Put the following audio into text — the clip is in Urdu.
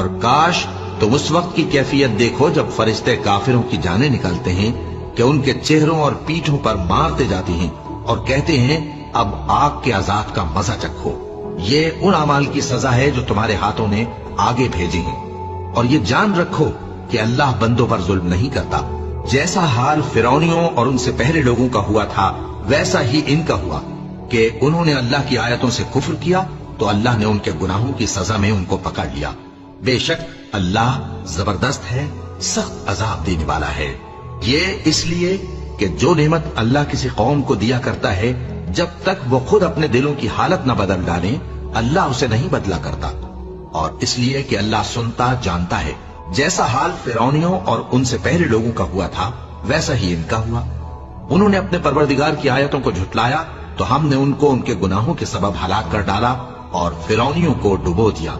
اور کاش تم اس وقت کی کیفیت دیکھو جب فرشتے کافروں کی جانیں نکالتے ہیں کہ ان کے چہروں اور پیٹھوں پر مارتے جاتے ہیں اور کہتے ہیں اب آگ کے عذاب کا مزہ چکھو۔ یہ ان اعمال کی سزا ہے جو تمہارے ہاتھوں نے آگے بھیجے ہیں، اور یہ جان رکھو کہ اللہ بندوں پر ظلم نہیں کرتا۔ جیسا حال فرعونیوں اور ان سے پہلے لوگوں کا ہوا تھا ویسا ہی ان کا ہوا کہ انہوں نے اللہ کی آیتوں سے کفر کیا تو اللہ نے ان کے گناہوں کی سزا میں ان کو پکڑ لیا۔ بے شک اللہ زبردست ہے، سخت عذاب دینے والا ہے۔ یہ اس لیے کہ جو نعمت اللہ کسی قوم کو دیا کرتا ہے جب تک وہ خود اپنے دلوں کی حالت نہ بدل ڈالیں اللہ اسے نہیں بدلا کرتا، اور اس لیے کہ اللہ سنتا جانتا ہے۔ جیسا حال فرعونیوں اور ان سے پہلے لوگوں کا ہوا تھا ویسا ہی ان کا ہوا۔ انہوں نے اپنے پروردگار کی آیتوں کو جھٹلایا تو ہم نے ان کو ان کے گناہوں کے سبب ہلاک کر ڈالا اور فرعونیوں کو ڈبو دیا۔